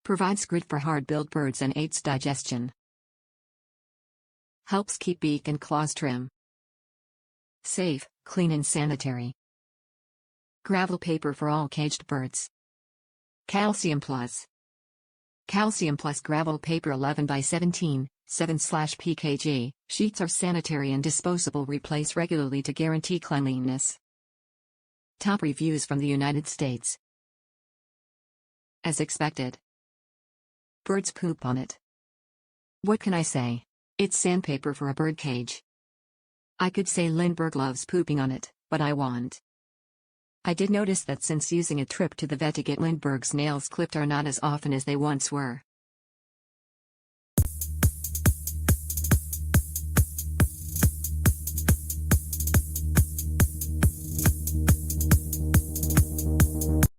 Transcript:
Provides grit for hard-billed birds and aids digestion. Helps keep beak and claws trim. Safe, clean and sanitary. Gravel paper for all caged birds. Calcium Plus. Calcium Plus gravel paper 11 by 17, 7/pkg. Sheets are sanitary and disposable. Replace regularly to guarantee cleanliness. Top reviews from the United States. As expected. Birds poop on it. What can I say? It's sandpaper for a bird cage. I could say Lindbergh loves pooping on it, but I won't. I did notice that since using a trip to the vet to get Lindbergh's nails clipped are not as often as they once were.